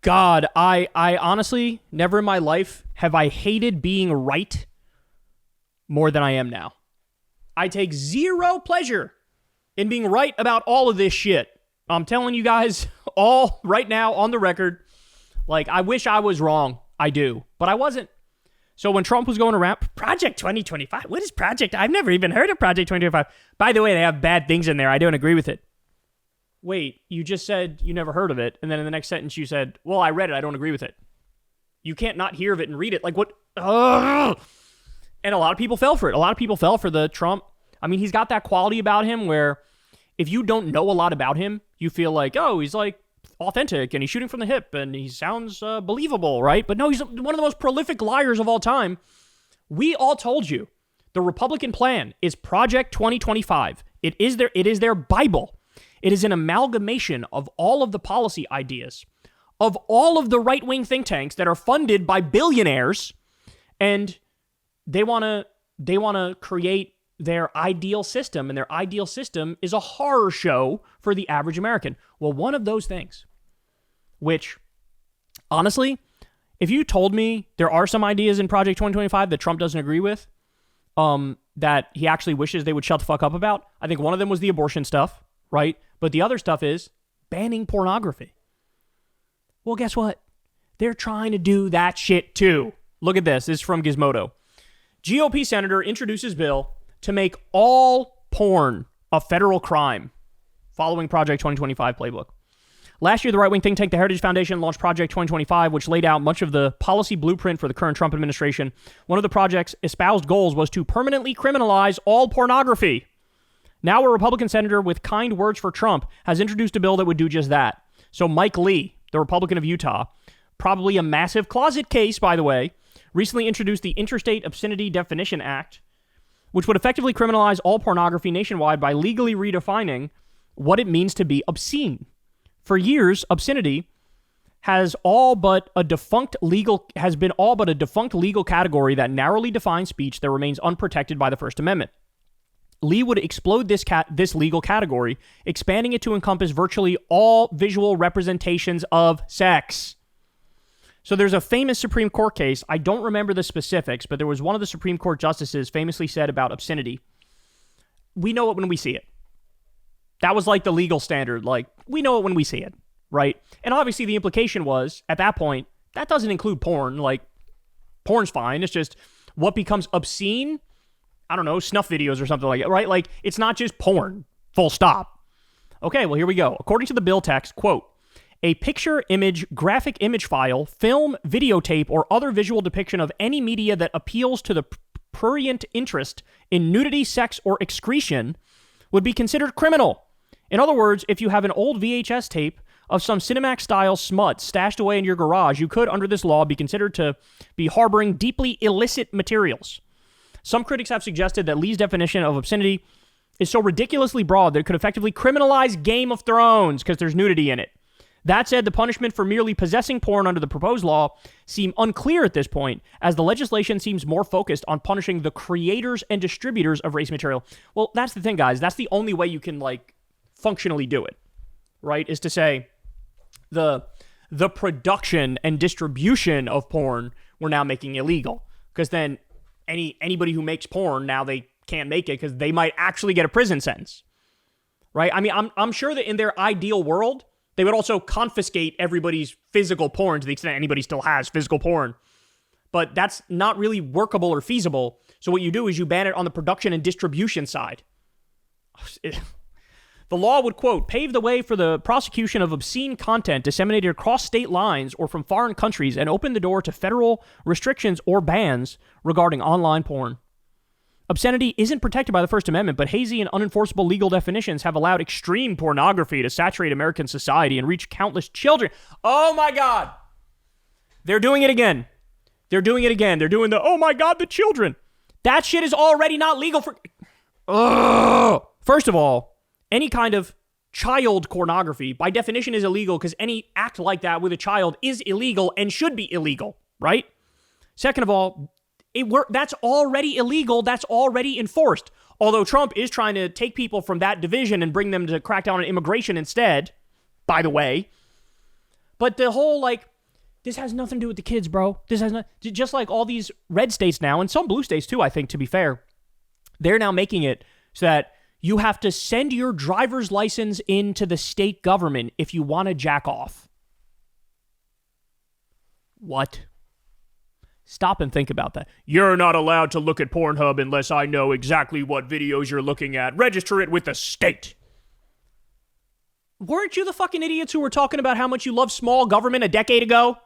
God, I honestly, never in my life have I hated being right more than I am now. I take zero pleasure in being right about all of this shit. I'm telling you guys all right now on the record, like, I wish I was wrong. I do, but I wasn't. So when Trump was going around, Project 2025, what is Project? I've never even heard of Project 2025. By the way, they have bad things in there. I don't agree with it. Wait, you just said you never heard of it, and then in the next sentence you said, well, I read it, I don't agree with it. You can't not hear of it and read it. Like, what? Ugh. And a lot of people fell for it. A lot of people fell for the Trump. I mean, he's got that quality about him where if you don't know a lot about him, you feel like, oh, he's like authentic and he's shooting from the hip and he sounds believable, right? But no, he's one of the most prolific liars of all time. We all told you the Republican plan is Project 2025. It is their Bible. It is an amalgamation of all of the policy ideas of all of the right-wing think tanks that are funded by billionaires, and they want to create their ideal system, and their ideal system is a horror show for the average American. Well, one of those things, which, honestly, if you told me there are some ideas in Project 2025 that Trump doesn't agree with, that he actually wishes they would shut the fuck up about, I think one of them was the abortion stuff, right? But the other stuff is banning pornography. Well, guess what? They're trying to do that shit too. Look at this. This is from Gizmodo. GOP senator introduces bill to make all porn a federal crime following Project 2025 playbook. Last year, the right-wing think tank, the Heritage Foundation, launched Project 2025, which laid out much of the policy blueprint for the current Trump administration. One of the project's espoused goals was to permanently criminalize all pornography. Now a Republican senator with kind words for Trump has introduced a bill that would do just that. So Mike Lee, the Republican of Utah, probably a massive closet case, by the way, recently introduced the Interstate Obscenity Definition Act, which would effectively criminalize all pornography nationwide by legally redefining what it means to be obscene. For years, obscenity has been all but a defunct legal category that narrowly defines speech that remains unprotected by the First Amendment. Lee would explode this legal category, expanding it to encompass virtually all visual representations of sex. So there's a famous Supreme Court case. I don't remember the specifics, but there was one of the Supreme Court justices famously said about obscenity, we know it when we see it. That was like the legal standard. Like, we know it when we see it, right? And obviously the implication was, at that point, that doesn't include porn. Like, porn's fine. It's just what becomes obscene, I don't know, snuff videos or something like that, right? Like, it's not just porn, full stop. Okay, well, here we go. According to the bill text, quote, a picture, image, graphic image file, film, videotape, or other visual depiction of any media that appeals to the prurient interest in nudity, sex, or excretion would be considered criminal. In other words, if you have an old VHS tape of some Cinemax-style smut stashed away in your garage, you could, under this law, be considered to be harboring deeply illicit materials. Some critics have suggested that Lee's definition of obscenity is so ridiculously broad that it could effectively criminalize Game of Thrones because there's nudity in it. That said, the punishment for merely possessing porn under the proposed law seem unclear at this point, as the legislation seems more focused on punishing the creators and distributors of race material. Well, that's the thing, guys. That's the only way you can, like, functionally do it, right? Is to say the production and distribution of porn we're now making illegal. Because then anybody who makes porn, now they can't make it because they might actually get a prison sentence, right? I mean, I'm sure that in their ideal world, they would also confiscate everybody's physical porn to the extent anybody still has physical porn. But that's not really workable or feasible. So what you do is you ban it on the production and distribution side. The law would, quote, pave the way for the prosecution of obscene content disseminated across state lines or from foreign countries and open the door to federal restrictions or bans regarding online porn. Obscenity isn't protected by the First Amendment, but hazy and unenforceable legal definitions have allowed extreme pornography to saturate American society and reach countless children. Oh my God. They're doing it again. They're doing the, oh my God, the children. That shit is already not legal for... Ugh. First of all, any kind of child pornography, by definition, is illegal because any act like that with a child is illegal and should be illegal, right? Second of all, that's already illegal. That's already enforced. Although Trump is trying to take people from that division and bring them to crack down on immigration instead, by the way. But the whole, like, this has nothing to do with the kids, bro. This has not, just like all these red states now, and some blue states too, I think, to be fair, they're now making it so that you have to send your driver's license into the state government if you want to jack off. What? Stop and think about that. You're not allowed to look at Pornhub unless I know exactly what videos you're looking at. Register it with the state. Weren't you the fucking idiots who were talking about how much you love small government a decade ago?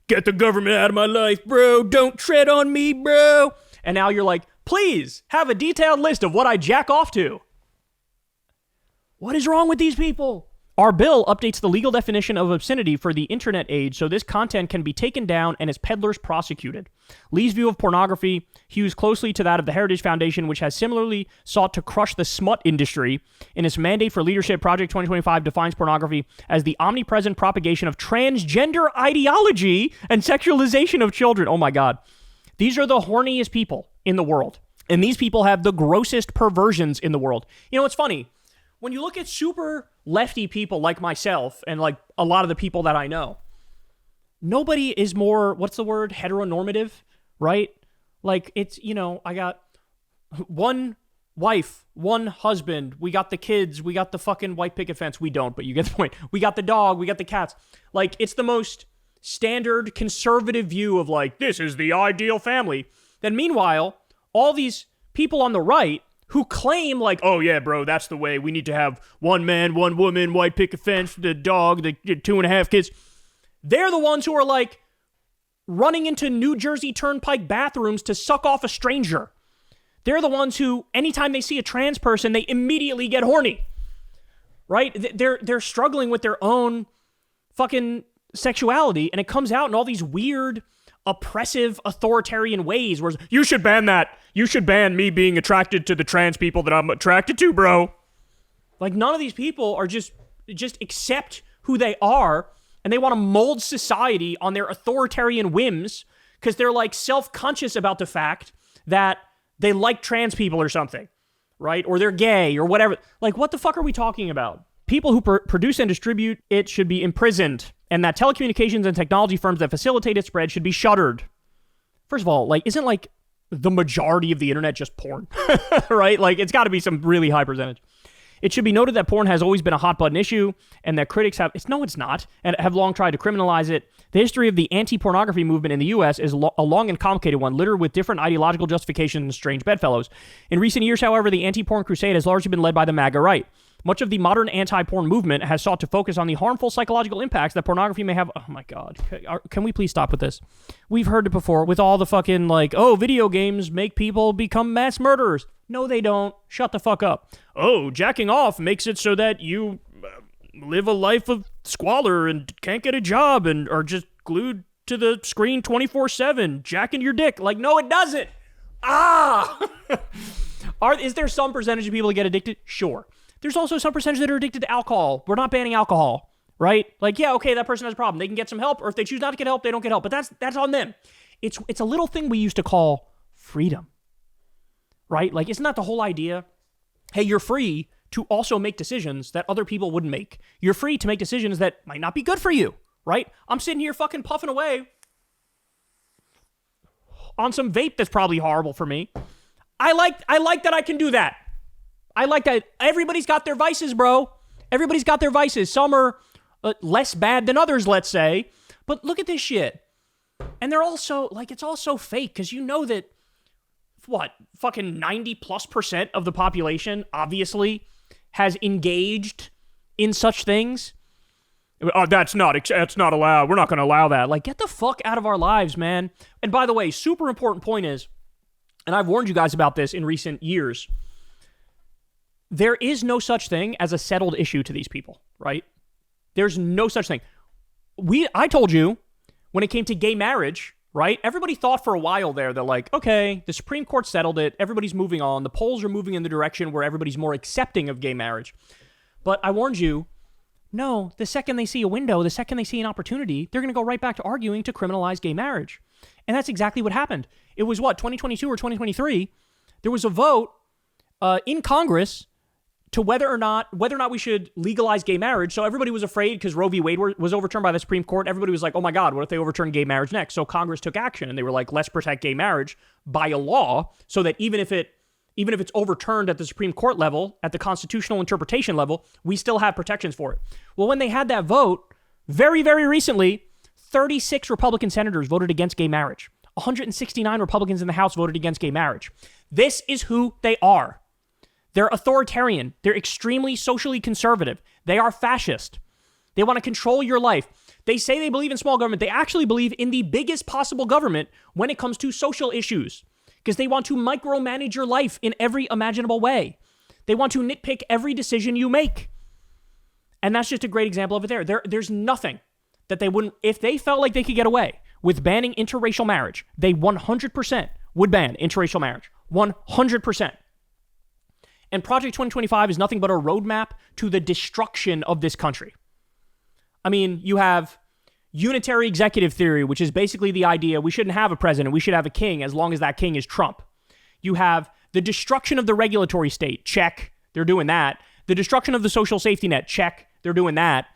Get the government out of my life, bro. Don't tread on me, bro. And now you're like, please have a detailed list of what I jack off to. What is wrong with these people? Our bill updates the legal definition of obscenity for the internet age so this content can be taken down and its peddlers prosecuted. Lee's view of pornography hews closely to that of the Heritage Foundation, which has similarly sought to crush the smut industry. In its mandate for leadership, Project 2025 defines pornography as the omnipresent propagation of transgender ideology and sexualization of children. Oh my God. These are the horniest people in the world. And these people have the grossest perversions in the world. You know, it's funny. When you look at super lefty people like myself and like a lot of the people that I know, nobody is more, what's the word? Heteronormative, right? Like it's, you know, I got one wife, one husband, we got the kids, we got the fucking white picket fence. We don't, but you get the point. We got the dog, we got the cats. Like it's the most standard conservative view of like, this is the ideal family. Then meanwhile, all these people on the right who claim like, oh yeah, bro, that's the way. We need to have one man, one woman, white picket fence, the dog, the 2.5 kids. They're the ones who are like running into New Jersey Turnpike bathrooms to suck off a stranger. They're the ones who, anytime they see a trans person, they immediately get horny, right? They're struggling with their own fucking sexuality, and it comes out in all these weird, oppressive, authoritarian ways where you should ban that. You should ban me being attracted to the trans people that I'm attracted to, bro. Like none of these people are just accept who they are, and they want to mold society on their authoritarian whims because they're like self-conscious about the fact that they like trans people or something, right? Or they're gay or whatever. Like what the fuck are we talking about? People who produce and distribute it should be imprisoned, and that telecommunications and technology firms that facilitate its spread should be shuttered. First of all, like, isn't like the majority of the internet just porn, right? Like, it's got to be some really high percentage. It should be noted that porn has always been a hot button issue, and that critics it's not, and have long tried to criminalize it. The history of the anti-pornography movement in the U.S. is a long and complicated one, littered with different ideological justifications and strange bedfellows. In recent years, however, the anti-porn crusade has largely been led by the MAGA right. Much of the modern anti-porn movement has sought to focus on the harmful psychological impacts that pornography may have. Oh my God. Can we please stop with this? We've heard it before with all the fucking like, oh, video games make people become mass murderers. No, they don't. Shut the fuck up. Oh, jacking off makes it so that you live a life of squalor and can't get a job and are just glued to the screen 24/7, jacking your dick. Like, no, it doesn't. Is there some percentage of people that get addicted? Sure. There's also some percentage that are addicted to alcohol. We're not banning alcohol, right? Like, yeah, okay, that person has a problem. They can get some help, or if they choose not to get help, they don't get help. But that's on them. It's a little thing we used to call freedom, right? Like, isn't that the whole idea? Hey, you're free to also make decisions that other people wouldn't make. You're free to make decisions that might not be good for you, right? I'm sitting here fucking puffing away on some vape that's probably horrible for me. I like that I can do that. I like that. Everybody's got their vices, bro. Everybody's got their vices. Some are less bad than others, let's say. But look at this shit. And they're also, like, it's all so fake because you know that, what, fucking 90+% of the population, obviously, has engaged in such things. That's not allowed. We're not going to allow that. Like, get the fuck out of our lives, man. And by the way, super important point is, and I've warned you guys about this in recent years, there is no such thing as a settled issue to these people, right? There's no such thing. I told you, when it came to gay marriage, right? Everybody thought for a while there that like, okay, the Supreme Court settled it. Everybody's moving on. The polls are moving in the direction where everybody's more accepting of gay marriage. But I warned you, no, the second they see a window, the second they see an opportunity, they're going to go right back to arguing to criminalize gay marriage. And that's exactly what happened. It was 2022 or 2023? There was a vote in Congress to whether or not we should legalize gay marriage. So everybody was afraid because Roe v. Wade was overturned by the Supreme Court. Everybody was like, oh my God, what if they overturn gay marriage next? So Congress took action and they were like, let's protect gay marriage by a law so that even if it's overturned at the Supreme Court level, at the constitutional interpretation level, we still have protections for it. Well, when they had that vote, very, very recently, 36 Republican senators voted against gay marriage. 169 Republicans in the House voted against gay marriage. This is who they are. They're authoritarian. They're extremely socially conservative. They are fascist. They want to control your life. They say they believe in small government. They actually believe in the biggest possible government when it comes to social issues because they want to micromanage your life in every imaginable way. They want to nitpick every decision you make. And that's just a great example of it there. There's nothing that they wouldn't, if they felt like they could get away with banning interracial marriage, they 100% would ban interracial marriage. 100%. And Project 2025 is nothing but a roadmap to the destruction of this country. I mean, you have unitary executive theory, which is basically the idea we shouldn't have a president, we should have a king as long as that king is Trump. You have the destruction of the regulatory state, check, they're doing that. The destruction of the social safety net, check, they're doing that.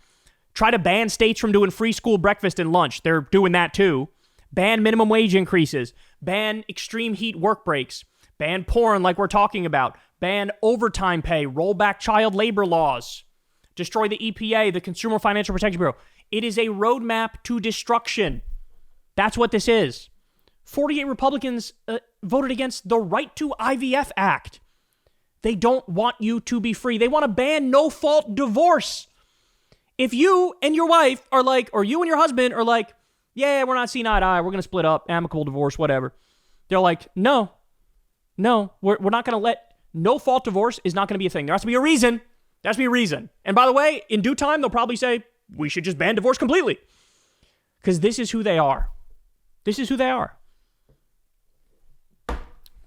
Try to ban states from doing free school breakfast and lunch, they're doing that too. Ban minimum wage increases, ban extreme heat work breaks, ban porn like we're talking about, ban overtime pay, roll back child labor laws, destroy the EPA, the Consumer Financial Protection Bureau. It is a roadmap to destruction. That's what this is. 48 Republicans voted against the Right to IVF Act. They don't want you to be free. They want to ban no-fault divorce. If you and your wife are like, or you and your husband are like, yeah, we're not seeing eye to eye, we're going to split up, amicable divorce, whatever. They're like, no, we're not going to let, no-fault divorce is not going to be a thing. There has to be a reason. There has to be a reason. And by the way, in due time, they'll probably say, we should just ban divorce completely. Because this is who they are. This is who they are.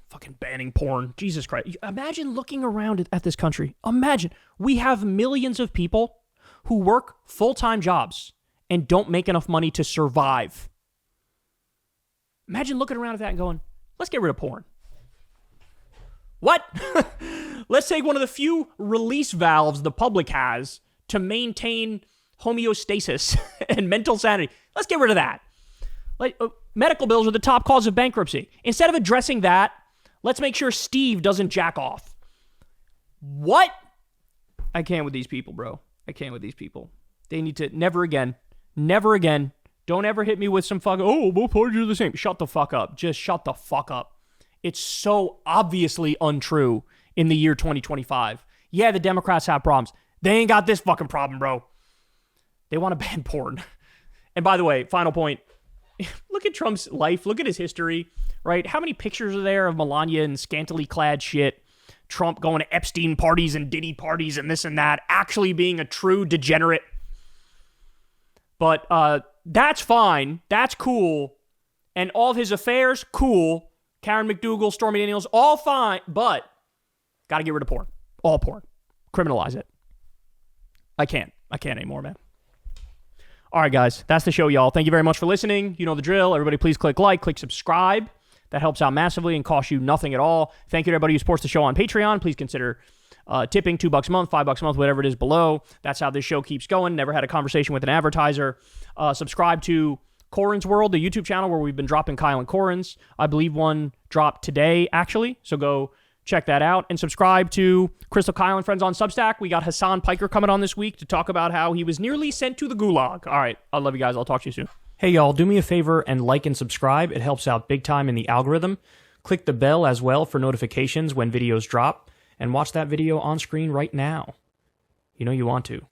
Fucking banning porn. Jesus Christ. Imagine looking around at this country. Imagine. We have millions of people who work full-time jobs and don't make enough money to survive. Imagine looking around at that and going, let's get rid of porn. What? Let's take one of the few release valves the public has to maintain homeostasis and mental sanity. Let's get rid of that. Like medical bills are the top cause of bankruptcy. Instead of addressing that, let's make sure Steve doesn't jack off. What? I can't with these people, bro. I can't with these people. They need to never again. Don't ever hit me with some fucking, oh, both parties are the same. Shut the fuck up. Just shut the fuck up. It's so obviously untrue in the year 2025. Yeah, the Democrats have problems. They ain't got this fucking problem, bro. They want to ban porn. And by the way, final point. Look at Trump's life. Look at his history, right? How many pictures are there of Melania in scantily clad shit? Trump going to Epstein parties and Diddy parties and this and that, actually being a true degenerate. But that's fine. That's cool. And all of his affairs, cool. Karen McDougal, Stormy Daniels, all fine. But got to get rid of porn. All porn. Criminalize it. I can't anymore, man. All right, guys. That's the show, y'all. Thank you very much for listening. You know the drill. Everybody, please click like, click subscribe. That helps out massively and costs you nothing at all. Thank you to everybody who supports the show on Patreon. Please consider tipping $2 a month, $5 a month, whatever it is below. That's how this show keeps going. Never had a conversation with an advertiser. Subscribe to Corin's World, the YouTube channel where we've been dropping Kyle and Corin's. I believe one dropped today, actually. So go check that out. And subscribe to Crystal Kyle and Friends on Substack. We got Hassan Piker coming on this week to talk about how he was nearly sent to the gulag. All right. I love you guys. I'll talk to you soon. Hey, y'all. Do me a favor and like and subscribe. It helps out big time in the algorithm. Click the bell as well for notifications when videos drop. And watch that video on screen right now. You know you want to.